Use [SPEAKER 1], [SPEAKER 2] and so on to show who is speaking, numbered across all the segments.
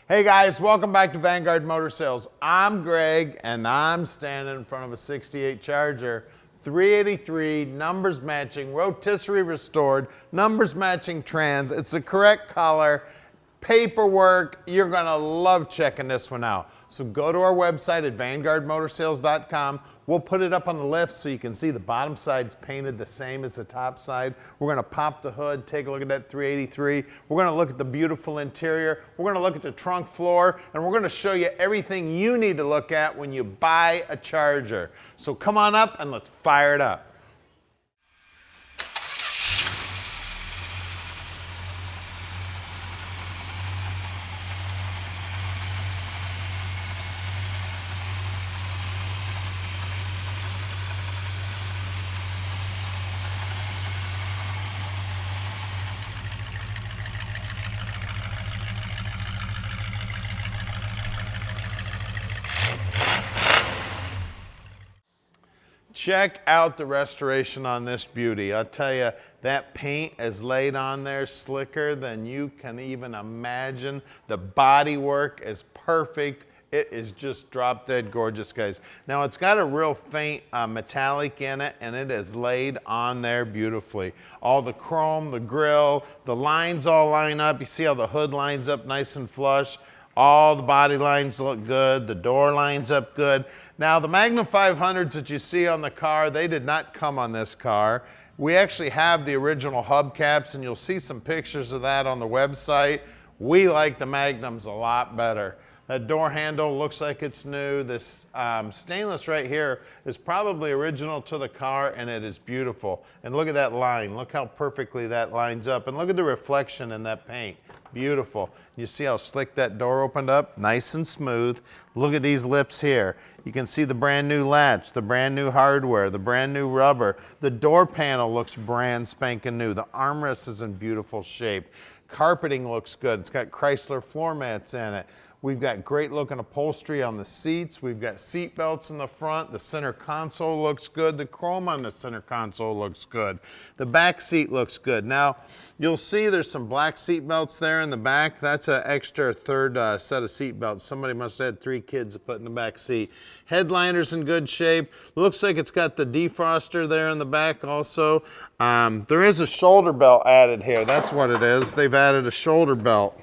[SPEAKER 1] Hey guys, welcome back to Vanguard Motor Sales. I'm Greg and I'm standing in front of a 68 Charger, 383, numbers matching, rotisserie restored, numbers matching trans. It's the correct color, paperwork. You're gonna love checking this one out. So go to our website at vanguardmotorsales.com. We'll put it up on the lift so you can see the bottom side's painted the same as the top side. We're gonna pop the hood, take a look at that 383. We're gonna look at the beautiful interior. We're gonna look at the trunk floor, and we're gonna show you everything you need to look at when you buy a Charger. So come on up and let's fire it up. Check out the restoration on this beauty. I'll tell you, that paint is laid on there slicker than you can even imagine. The body work is perfect. It is just drop dead gorgeous, guys. Now it's got a real faint metallic in it, and it is laid on there beautifully. All the chrome, the grille, the lines all line up. You see how the hood lines up nice and flush. All the body lines look good. The door lines up good. Now the Magnum 500s that you see on the car, they did not come on this car. We actually have the original hubcaps, and you'll see some pictures of that on the website. We like the Magnums a lot better. That door handle looks like it's new. This stainless right here is probably original to the car, and it is beautiful. And look at that line. Look how perfectly that lines up. And look at the reflection in that paint. Beautiful. You see how slick that door opened up? Nice and smooth. Look at these lips here. You can see the brand new latch, the brand new hardware, the brand new rubber. The door panel looks brand spanking new. The armrest is in beautiful shape. Carpeting looks good. It's got Chrysler floor mats in it. We've got great looking upholstery on the seats. We've got seat belts in the front. The center console looks good. The chrome on the center console looks good. The back seat looks good. Now, you'll see there's some black seat belts there in the back. That's an extra third set of seat belts. Somebody must have had 3 kids to put in the back seat. Headliner's in good shape. Looks like it's got the defroster there in the back also. There is a shoulder belt added here. That's what it is. They've added a shoulder belt.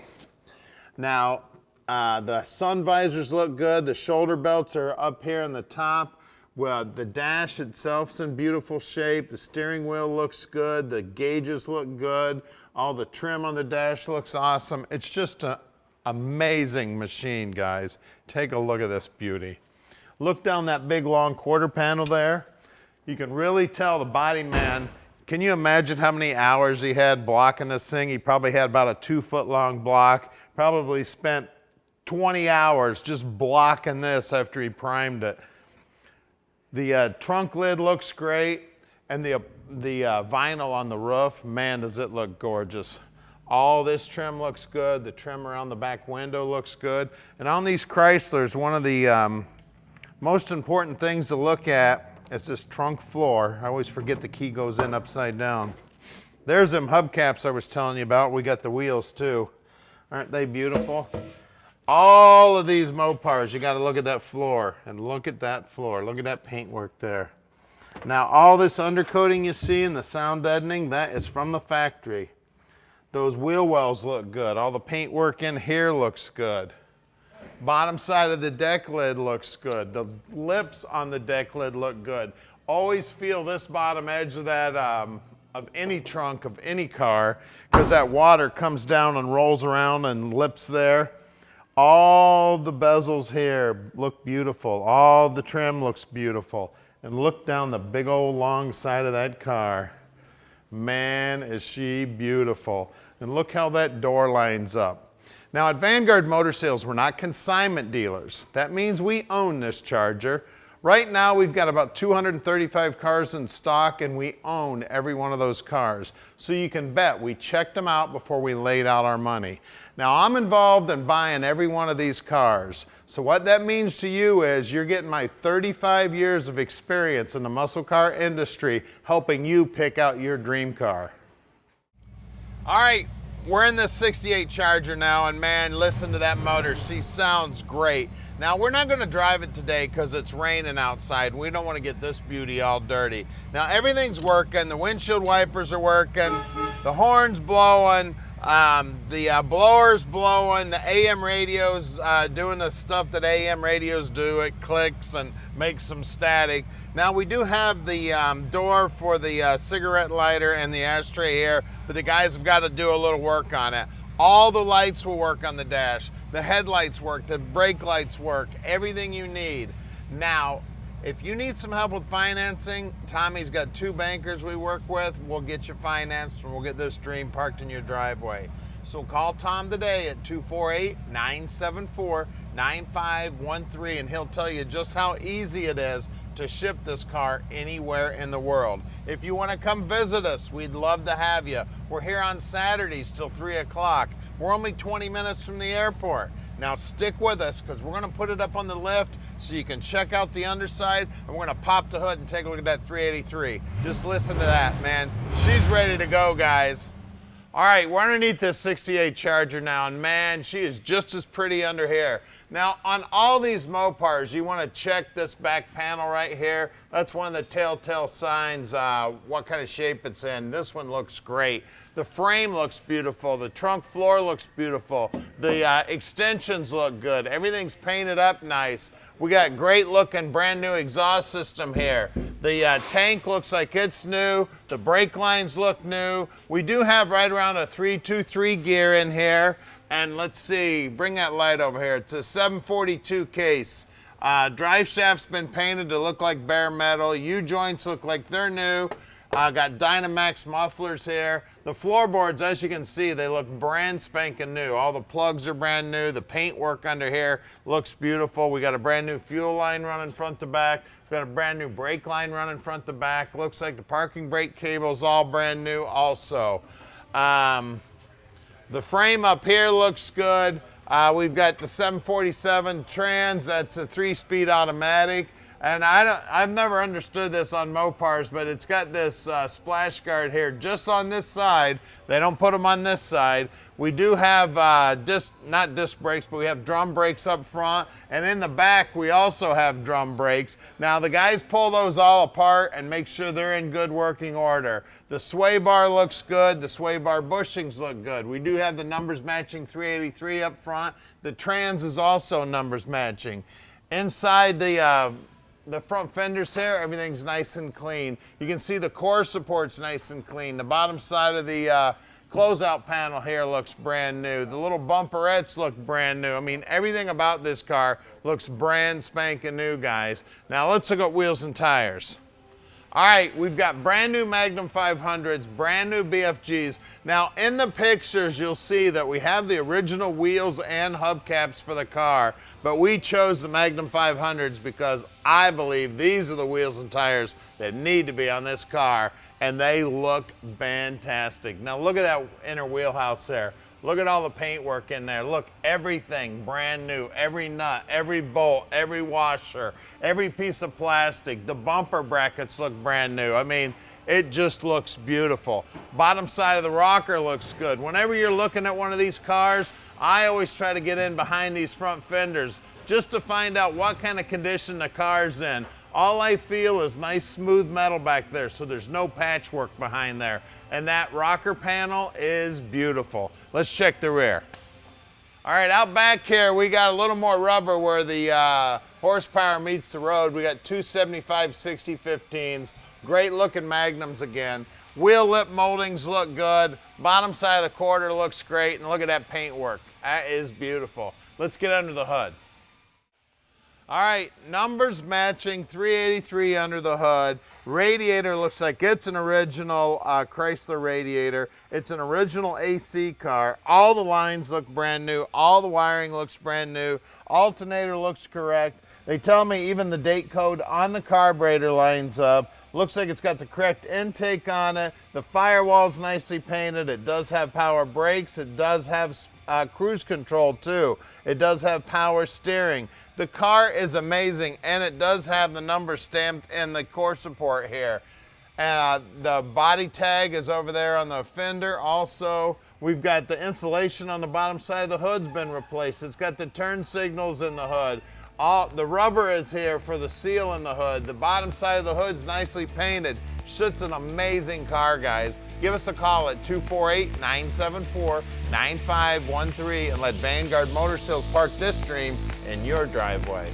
[SPEAKER 1] Now, the sun visors look good. The shoulder belts are up here in the top. Well, the dash itself's in beautiful shape. The steering wheel looks good. The gauges look good. All the trim on the dash looks awesome. It's just an amazing machine, guys. Take a look at this beauty. Look down that big long quarter panel there. You can really tell the body man. Can you imagine how many hours he had blocking this thing? He probably had about a 2-foot long block. Probably spent 20 hours just blocking this after he primed it. The trunk lid looks great, and the vinyl on the roof, man, does it look gorgeous. All this trim looks good. The trim around the back window looks good. And on these Chryslers, one of the most important things to look at is this trunk floor. I always forget the key goes in upside down. There's them hubcaps I was telling you about. We got the wheels too. Aren't they beautiful? All of these Mopars, you got to look at that floor, and look at that floor. Look at that paintwork there. Now, all this undercoating you see and the sound deadening, that is from the factory. Those wheel wells look good. All the paintwork in here looks good. Bottom side of the deck lid looks good. The lips on the deck lid look good. Always feel this bottom edge of that of any trunk of any car, because that water comes down and rolls around and lips there. All the bezels here look beautiful. All the trim looks beautiful. And look down the big old long side of that car. Man, is she beautiful. And look how that door lines up. Now at Vanguard Motor Sales, we're not consignment dealers. That means we own this Charger. Right now we've got about 235 cars in stock, and we own every one of those cars. So you can bet we checked them out before we laid out our money. Now I'm involved in buying every one of these cars. So what that means to you is you're getting my 35 years of experience in the muscle car industry helping you pick out your dream car. All right, we're in this 68 Charger now, and man, listen to that motor. She sounds great. Now, we're not gonna drive it today because it's raining outside. We don't wanna get this beauty all dirty. Now, everything's working. The windshield wipers are working. The horn's blowing. The blower's blowing. The AM radio's doing the stuff that AM radios do. It clicks and makes some static. Now, we do have the door for the cigarette lighter and the ashtray here, but the guys have got to do a little work on it. All the lights will work on the dash. The headlights work, the brake lights work, everything you need. Now, if you need some help with financing, Tommy's got 2 bankers we work with. We'll get you financed and we'll get this dream parked in your driveway. So call Tom today at 248-974-9513 and he'll tell you just how easy it is to ship this car anywhere in the world. If you want to come visit us, we'd love to have you. We're here on Saturdays till 3 o'clock. We're only 20 minutes from the airport. Now stick with us because we're going to put it up on the lift so you can check out the underside, and we're going to pop the hood and take a look at that 383. Just listen to that, man. She's ready to go, guys. All right, we're underneath this 68 Charger now, and man, she is just as pretty under here. Now, on all these Mopars, you want to check this back panel right here. That's one of the telltale signs what kind of shape it's in. This one looks great. The frame looks beautiful. The trunk floor looks beautiful. The extensions look good. Everything's painted up nice. We got great looking brand new exhaust system here. The tank looks like it's new. The brake lines look new. We do have right around a 323 gear in here. And let's see, bring that light over here. It's a 742 case. Drive shaft's been painted to look like bare metal. U-joints look like they're new. Got Dynamax mufflers here. The floorboards, as you can see, they look brand spanking new. All the plugs are brand new. The paintwork under here looks beautiful. We got a brand new fuel line running front to back. We've got a brand new brake line running front to back. Looks like the parking brake cable's all brand new also. The frame up here looks good. We've got the 747 Trans. That's a 3-speed automatic. And I've never understood this on Mopars, but it's got this splash guard here just on this side. They don't put them on this side. We do have not disc brakes, but we have drum brakes up front. And in the back, we also have drum brakes. Now, the guys pull those all apart and make sure they're in good working order. The sway bar looks good. The sway bar bushings look good. We do have the numbers matching 383 up front. The Trans is also numbers matching. Inside the front fenders here, everything's nice and clean. You can see the core support's nice and clean. The bottom side of the closeout panel here looks brand new. The little bumperettes look brand new. I mean, everything about this car looks brand spanking new, guys. Now let's look at wheels and tires. All right, we've got brand new Magnum 500s, brand new BFGs. Now, in the pictures, you'll see that we have the original wheels and hubcaps for the car, but we chose the Magnum 500s because I believe these are the wheels and tires that need to be on this car, and they look fantastic. Now, look at that inner wheelhouse there. Look at all the paintwork in there. Look, everything brand new. Every nut, every bolt, every washer, every piece of plastic. The bumper brackets look brand new. I mean, it just looks beautiful. Bottom side of the rocker looks good. Whenever you're looking at one of these cars, I always try to get in behind these front fenders just to find out what kind of condition the car's in. All I feel is nice smooth metal back there, so there's no patchwork behind there. And that rocker panel is beautiful. Let's check the rear. All right, out back here, we got a little more rubber where the horsepower meets the road. We got 275 60-15s, great looking Magnums again. Wheel lip moldings look good. Bottom side of the quarter looks great, and look at that paintwork. That is beautiful. Let's get under the hood. All right, numbers matching 383 under the hood. Radiator looks like it's an original Chrysler radiator. It's an original AC car. All the lines look brand new. All the wiring looks brand new. Alternator looks correct. They tell me even the date code on the carburetor lines up. Looks like it's got the correct intake on it. The firewall's nicely painted. It does have power brakes. It does have cruise control too. It does have power steering. The car is amazing, and it does have the number stamped in the core support here. The body tag is over there on the fender. Also, we've got the insulation on the bottom side of the hood's been replaced. It's got the turn signals in the hood. The rubber is here for the seal in the hood. The bottom side of the hood's nicely painted. It's an amazing car, guys. Give us a call at 248-974-9513 and let Vanguard Motor Sales park this dream in your driveway.